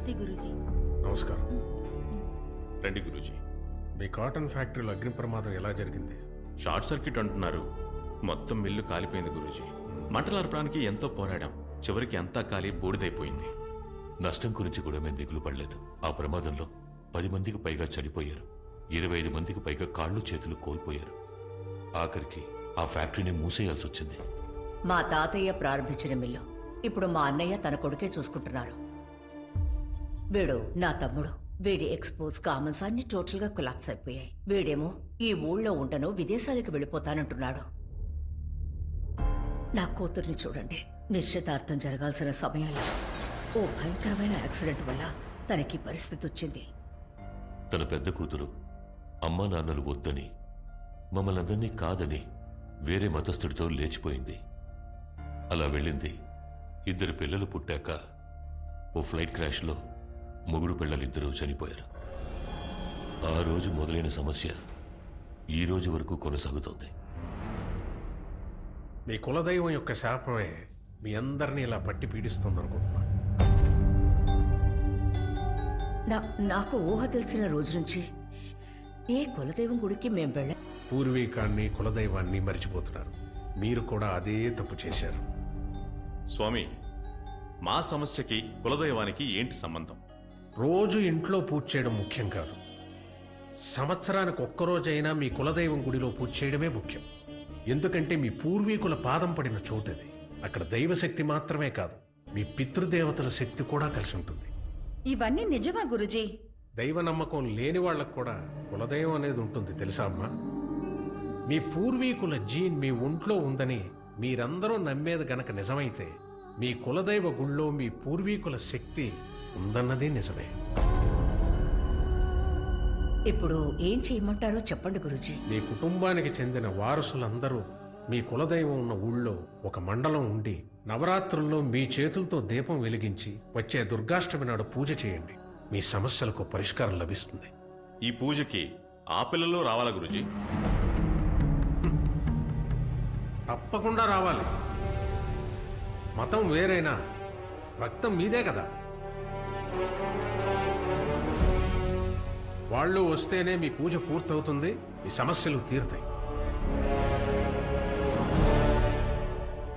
నమస్తే గురూజీ. నమస్కారం. రండి గురూజీ. మీ కాటన్ ఫ్యాక్టరీలో అగ్ని ప్రమాదం ఎలా జరిగింది? షార్ట్ సర్క్యూట్ అంటున్నారు. మొత్తం మిల్లు కాలిపోయింది గురూజీ. మంటలార్పడానికి ఎంతో పోరాడాం. చివరికి అంతా కాలి బూడిదైపోయింది. నష్టం గురించి కూడా మేము దిగులు పడలేదు. ఆ ప్రమాదంలో 10 మందికి పైగా చనిపోయారు. 25 మందికి పైగా కాళ్ళు చేతులు కోల్పోయారు. ఆఖరికి ఆ ఫ్యాక్టరీని మూసేయాల్సి వచ్చింది. మా తాతయ్య ప్రారంభించిన మిల్లు ఇప్పుడు మా అన్నయ్య తన కొడుకే చూసుకుంటున్నారు. వీడు నా తమ్ముడు. వీడి ఎక్స్పోజ్ కామన్స్ అన్ని టోటల్ గా కొలాప్స్ అయిపోయాయి. వీడేమో ఈ ఊళ్ళో ఉండను, విదేశాలకు వెళ్ళిపోతానంటున్నాడు. నా కూతుర్ని చూడండి. నిశ్చితార్థం జరగాల్సిన సమయంలో ఓ భయంకరమైన యాక్సిడెంట్ వల్ల తనకి పరిస్థితి వచ్చింది. తన పెద్ద కూతురు అమ్మా నాన్నలు వద్దని, మమ్మల్ని అందరినీ కాదని వేరే మతస్థుడితో లేచిపోయింది. అలా వెళ్ళింది. 2 పిల్లలు పుట్టాక ఓ ఫ్లైట్ క్రాష్లో మొగుడు పిల్లలిద్దరూ చనిపోయారు. ఆ రోజు మొదలైన సమస్య ఈ రోజు వరకు కొనసాగుతోంది. మీ కులదైవం యొక్క శాపమే మీ అందరినీ ఇలా పట్టి పీడిస్తుందనుకుంటున్నాను. నాకు ఊహ తెలిసిన రోజు నుంచి ఏ కులదైవం గుడికి మేం వెళ్ళ. పూర్వీకాన్ని కులదైవాన్ని మరిచిపోతున్నారు. మీరు కూడా అదే తప్పు చేశారు. స్వామి, మా సమస్యకి కులదైవానికి ఏంటి సంబంధం? రోజు ఇంట్లో పూజ చేయడం ముఖ్యం కాదు. సంవత్సరానికి ఒక్కరోజైనా మీ కులదైవం గుడిలో పూజ చేయడమే ముఖ్యం. ఎందుకంటే మీ పూర్వీకుల పాదం పడిన చోటది. అక్కడ దైవశక్తి మాత్రమే కాదు, మీ పితృదేవతల శక్తి కూడా కలిసి ఉంటుంది. ఇవన్నీ నిజమా గురూజీ? దైవ నమ్మకం లేని వాళ్ళకు కూడా కులదైవం అనేది ఉంటుంది, తెలుసా అమ్మా? మీ పూర్వీకుల జీన్ మీ ఒంట్లో ఉందని మీరందరూ నమ్మేది గనక నిజమైతే, మీ కులదైవ గుళ్ళో మీ పూర్వీకుల శక్తి ఉందన్నది నిజమే. ఇప్పుడు ఏం చేయమంటారో చెప్పండి గురూజీ. మీ కుటుంబానికి చెందిన వారసులందరూ మీ కులదైవం ఉన్న ఊళ్ళో ఒక మండలం ఉండి నవరాత్రుల్లో మీ చేతులతో దీపం వెలిగించి వచ్చే దుర్గాష్టమి నాడు పూజ చేయండి. మీ సమస్యలకు పరిష్కారం లభిస్తుంది. ఈ పూజకి ఆ పిల్లలు రావాలా గురూజీ? తప్పకుండా రావాలి. మతం వేరైనా రక్తం మీదే కదా. వాళ్ళు వస్తేనే మీ పూజ పూర్తవుతుంది, మీ సమస్యలు తీరుతాయి.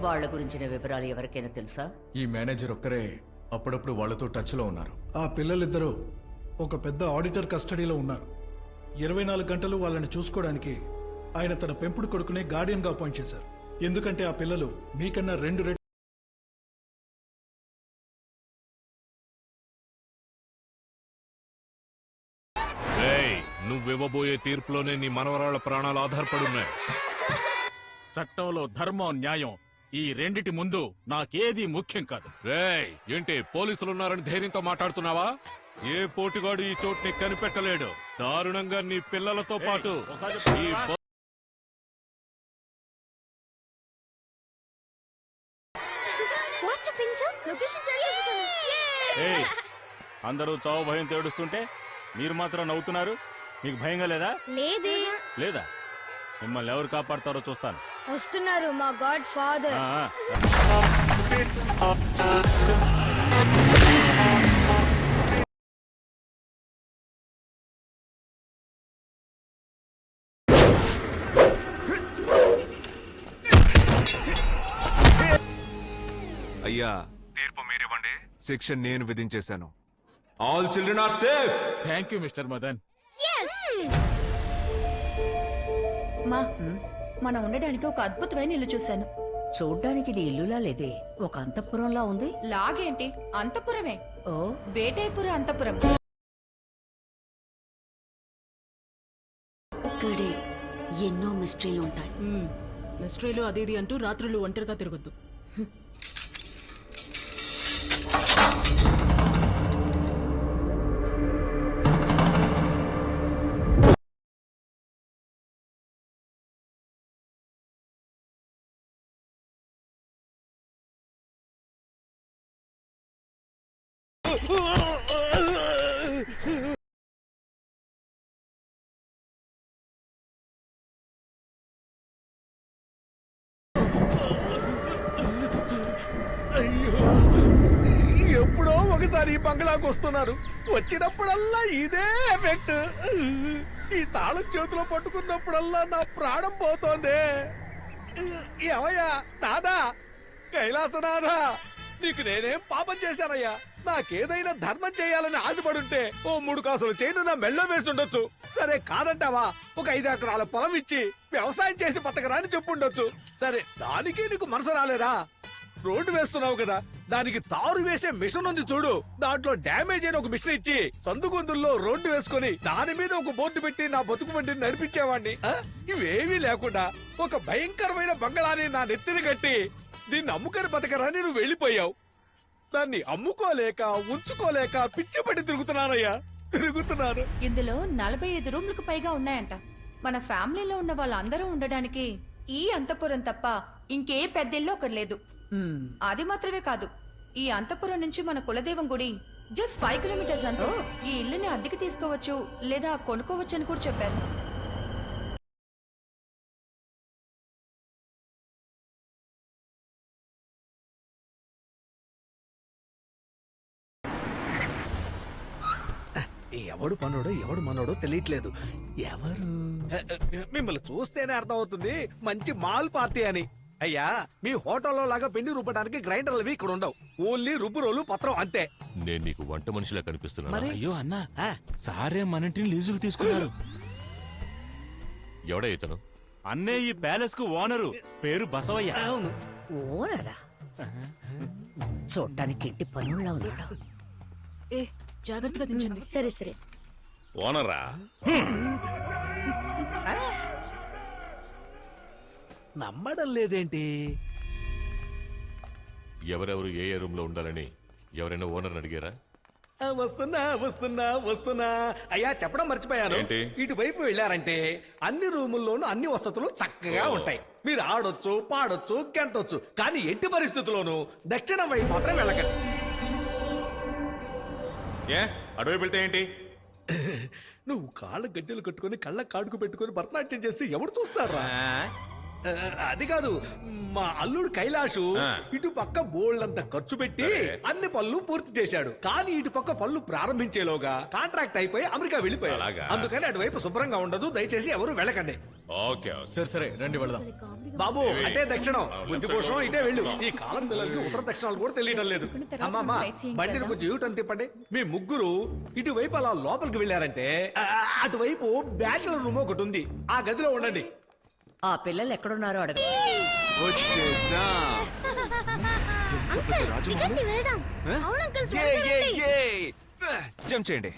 వాళ్ళ గురించిన వివరాలు ఎవరికైనా తెలుసా? ఈ మేనేజర్ ఒక్కరే అప్పుడప్పుడు వాళ్లతో టచ్లో ఉన్నారు. ఆ పిల్లలిద్దరూ ఒక పెద్ద ఆడిటర్ కస్టడీలో ఉన్నారు. 24 గంటలు వాళ్ళని చూసుకోవడానికి ఆయన తన పెంపుడు కొడుకునే గార్డియన్గా అపాయింట్ చేశారు. ఎందుకంటే ఆ పిల్లలు మీకన్నా 2 రెట్లు. నువ్వివ్వబోయే తీర్పులోనే నీ మనవరాళ్ల ప్రాణాలు ఆధారపడున్నాయి. చట్టంలో ధర్మం, న్యాయం ఈ రెండిటి ముందు నాకేది ముఖ్యం కాదు. రేయ్, ఏంటి పోలీసులున్నారని ధైర్యంతో మాట్లాడుతున్నావా? ఏ పోటుగాడు ఈ చోటుని కనిపెట్టలేడు. దారుణంగా నీ పిల్లలతో పాటు ఈ ఏయ్, అందరూ చావు భయం తేడుస్తుంటే మీరు మాత్రం నవ్వుతున్నారు. మీకు భయంగా లేదా? లేదా? మిమ్మల్ని ఎవరు కాపాడతారో చూస్తాను. వస్తున్నారు మా గాడ్ ఫాదర్. అయ్యా, తీర్పు మీరివ్వండి. శిక్ష నేను విధించేశాను. All children are safe. Thank you mister Madan. మనం ఉండడానికి ఒక అద్భుతమైన ఇల్లు చూశాను. చూడ్డానికి ఇది ఇల్లులా లేదే, ఒక అంతఃపురంలా ఉంది. లాగేంటి, అంతఃపురమే. ఓ, వేటైపుర అంతఃపురం. ఇక్కడే ఎన్నో మిస్టరీలు ఉంటాయి. మిస్టరీలు అది ఇది అంటూ రాత్రులు ఒంటరిగా తిరగొద్దు. అయ్యో, ఎప్పుడో ఒకసారి ఈ బంగ్లాకు వస్తున్నారు. వచ్చినప్పుడల్లా ఇదే ఎఫెక్ట్. ఈ తాళం చేతిలో పట్టుకున్నప్పుడల్లా నా ప్రాణం పోతోంది. ఏమయ్యా నాదా, కైలాసనాథా, నీకు నేనేం పాపం చేశానయ్యా? నాకేదైనా ధర్మం చేయాలని ఆశపడుంటే ఓ 3 కాసులు చైను నా మెళ్ళో వేసి ఉండొచ్చు. సరే కాదంటావా, ఒక 5 ఎకరాల పొలం ఇచ్చి వ్యవసాయం చేసి బతకరా అని చెప్పుండొచ్చు. సరే దానికి నీకు మనసు రాలేదా? రోడ్డు వేస్తున్నావు కదా, దానికి తారు వేసే మిషన్ ఉంది చూడు, దాంట్లో డ్యామేజ్ అయిన ఒక మిషన్ ఇచ్చి సందుగొందుల్లో రోడ్డు వేసుకొని దాని మీద ఒక బోర్డు పెట్టి నా బతుకు బండిని నడిపించేవాడిని. ఇవేమీ లేకుండా ఒక భయంకరమైన బంగళాన్ని నా నెత్తిని కట్టి దీన్ని అమ్ముకొని బతకరాని నువ్వు వెళ్ళిపోయావు. దాన్ని అమ్ముకోలేక ఉంచుకోలేక పిచ్చిపడి తిరుగుతున్నానయ్యా, తిరుగుతున్నాను. ఇందులో 45 రూమ్లకు పైగా ఉన్నాయంట. మన ఫ్యామిలీలో ఉన్న వాళ్ళందరూ ఉండడానికి ఈ అంతఃపురం తప్ప ఇంకే పెద్దిల్లు ఒకటి లేదు. అది మాత్రమే కాదు, ఈ అంతఃపురం నుంచి మన కులదైవం గుడి జస్ట్ 5 కిలోమీటర్స్ అంతే. ఈ ఇల్లుని అద్దెకి తీసుకోవచ్చు లేదా కొనుక్కోవచ్చు అని కూడా చెప్పారు. ఎవడు పనుడో ఎవడు మనోడో తెలియట్లేదు. ఎవరు? మిమ్మల్ని చూస్తేనే అర్థమవుతుంది మంచి మాల్ పార్టీ అని. అయ్యా, మీ హోటల్లో లాగా పిండి రుబ్బడానికి గ్రైండర్లు ఇక్కడ ఉండవు. ఓన్లీ రుబ్బు రోలు పత్రం అంతే. నేను నీకు వంట మనిషిలా కనిపిస్తున్నా? అయ్యో అన్నా, సారే మన ఇంటిని లీజుకు తీసుకున్నారు. ఎవడా ఇతను? అన్నే ఈ ప్యాలెస్ కు ఓనరు, పేరు బసవయ్య. అవును, ఓనరా? చూడ్డానికి ఇంటి పనుల్లో ఉన్నాడు. ఏ జాగ్రత్తగా దించండి. సరే సరే. ఓనరా? నమ్మడం లేదేంటి? ఎవరెవరు ఏ ఏ రూమ్ లో ఉండాలని ఎవరైనా ఓనర్ అడిగారా? వస్తున్నా వస్తున్నా వస్తున్నా. అయ్యా, చెప్పడం మర్చిపోయాను. ఏంటి? ఇటువైపు వెళ్ళారంటే అన్ని రూముల్లోనూ అన్ని వసతులు చక్కగా ఉంటాయి. మీరు ఆడొచ్చు, పాడొచ్చు, గెంతొచ్చు. కానీ ఎట్టి పరిస్థితుల్లోనూ దక్షిణం వైపు మాత్రం వెళ్ళకండి. ఏ అటువైపు వెళ్తే ఏంటి? నువ్వు కాళ్ళ గజ్జలు కట్టుకొని కళ్ళ కాడుకు పెట్టుకొని భరతనాట్యం చేస్తే ఎవరు చూస్తారా? అది కాదు, మా అల్లుడు కైలాషు ఇటు పక్క బోల్డంత ఖర్చు పెట్టి అన్ని పనులు పూర్తి చేశాడు. కానీ ఇటు పక్క పనులు ప్రారంభించేలోగా కాంట్రాక్ట్ అయిపోయి అమెరికా వెళ్ళిపోయాడు. అందుకని అటువైపు శుభ్రంగా ఉండదు. దయచేసి ఎవరు వెళ్ళకండి. ఓకే సరే సరే, రండి వెళదాం. బాబు, అంటే దక్షిణం, బుద్ధి పోషణం ఇటే వెళ్ళు. ఈ కాలం పిల్లలకి ఉత్తర దక్షిణాలు కూడా తెలియడం లేదు. అమ్మమ్మ, బండిని కొంచెం యూటర్న్ తిప్పండి. మీ ముగ్గురు ఇటువైపు అలా లోపలికి వెళ్ళారంటే అటువైపు బ్యాచులర్ రూమ్ ఒకటి ఉంది, ఆ గదిలో ఉండండి. ఆ పిల్లలు ఎక్కడున్నారో అడగ. వచ్చేసా. జంప్ చేయండి.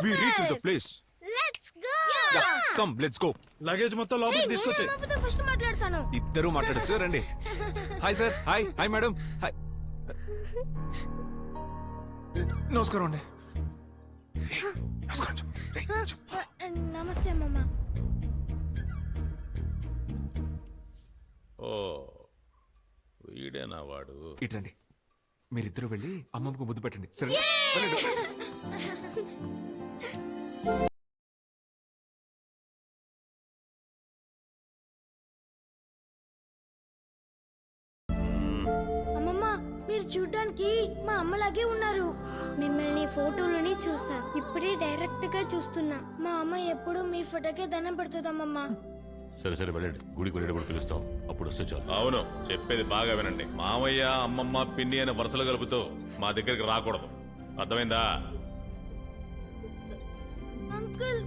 We reach the place. Yeah, come, let's go. Luggage మొత్తం లోపలికి తీసుకొచ్చి. ఫస్ట్ మాట్లాడతాను. ఇద్దరు మాట్లాడచ్చు, రండి. Hi sir. Hi hi madam. Hi. నమస్కారం అండి. నమస్కారం. నమస్తే అమ్మమ్మ. ఓ, వీడేనా వాడు? ఇటండి, మీరిద్దరు వెళ్ళి అమ్మమ్మకు ముద్దు పెట్టండి. సరే. అమ్మమ్మ, మీరు చూడడానికి మా అమ్మలాగే ఉన్నారు. మిమ్మల్ని ఫోటోలోనే చూసా, ఇప్పుడే డైరెక్ట్ గా చూస్తున్నా. మా అమ్మ ఎప్పుడు మీ ఫోటోకే దండం పెడుతుందమ్మమ్మ. సరే సరే వెళ్ళండి, గుడికి వెళ్ళేటప్పుడు పిలుస్తాం, అప్పుడు వస్తే చాలు. అవును, చెప్పేది బాగా వినండి. మామయ్య, అమ్మమ్మ, పిన్ని అనే వరుసలు కలుపుతూ మా దగ్గరికి రాకూడదు, అర్థమైందా? అంకుల్,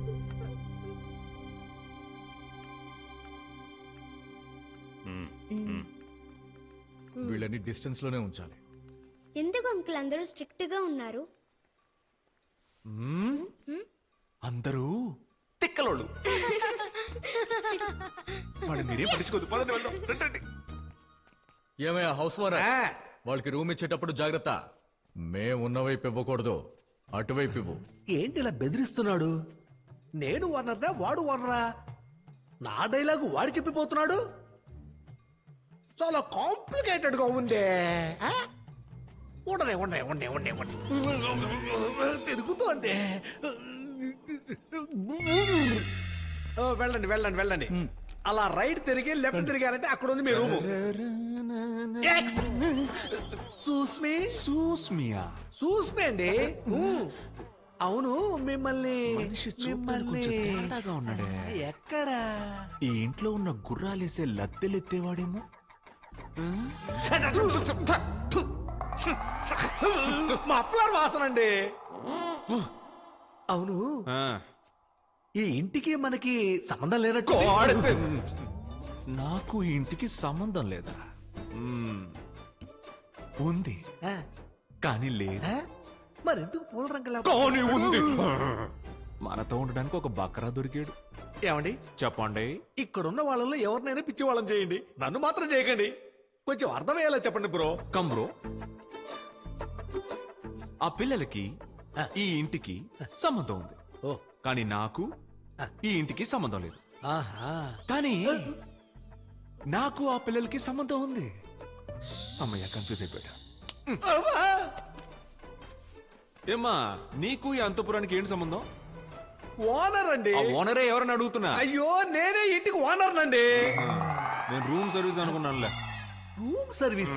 వీళ్ళని డిస్టెన్స్ లోనే ఉంచాలి. ఎందుకు అంకుల్ అందరూ స్ట్రిక్ట్ గా ఉన్నారు? అందరూ తిక్కలోళ్ళు. వాళ్ళు మీరేం పట్టించుకోదు. పదండి వెళ్దాం. రండి. ఏమయ్యా హౌస్ వారా, వాళ్ళకి రూమ్ ఇచ్చేటప్పుడు జాగ్రత్త. మేము ఉన్న వైపు ఇవ్వకూడదు, అటువైపు ఇవ్వు. ఏంటి ఇలా బెదిరిస్తున్నాడు? నేను ఓనర్నా వాడు ఓనరా? నా డైలాగు వాడు చెప్పిపోతున్నాడు. చాలా కాంప్లికేటెడ్ గా ఉందే. ఉండనే ఉండే ఉండే ఉండే ఉండే తిరుగుతోంది. వెళ్ళండి వెళ్ళండి వెళ్ళండి. అలా రైట్ తిరిగి లెఫ్ట్ తిరిగారంటే అక్కడ ఉంది మీ రూము. సూస్మి సూస్మియా సూస్మి అండి. అవును మిమ్మల్ని కొంచెం తేడాగా ఉన్నాడే. ఎక్కడ ఈ ఇంట్లో ఉన్న గుర్రాలేసే లద్దెలెత్తేవాడేమో. మఫ్లర్ వాసన అండి. అవును ఆ, ఈ ఇంటికి మనకి సంబంధం లేనట్టు. నాకు ఈ ఇంటికి సంబంధం లేదా? ఉంది కానీ లేదు. మరి ఎందుకు పూల రంగులా కానీ ఉంది. మనతో ఉండడానికి ఒక బకరా దొరికాడు. ఏమండి చెప్పండి. ఇక్కడున్న వాళ్ళలో ఎవరినైనా పిచ్చి వాళ్ళని చేయండి, నన్ను మాత్రం చేయకండి. కొంచెం అర్థమయ్యేలా చెప్పండి బ్రో. Come bro. ఆ పిల్లలకి ఈ ఇంటికి సంబంధం ఉంది, కానీ నాకు ఈ ఇంటికి సంబంధం లేదు. కానీ నాకు ఆ పిల్లలకి సంబంధం ఉంది. అమ్మయ్య, కన్ఫ్యూజ్ అయిపోయా. ఏమ్మా, నీకు ఈ అంతపురానికి ఏంటి సంబంధం? ఓనర్ అండి. ఆ ఓనరే ఎవరని అడుగుతున్నా. అయ్యో నేనే ఇంటికి ఓనర్ నండి. నేను రూమ్ సర్వీస్ అనుకున్నానులే. Room service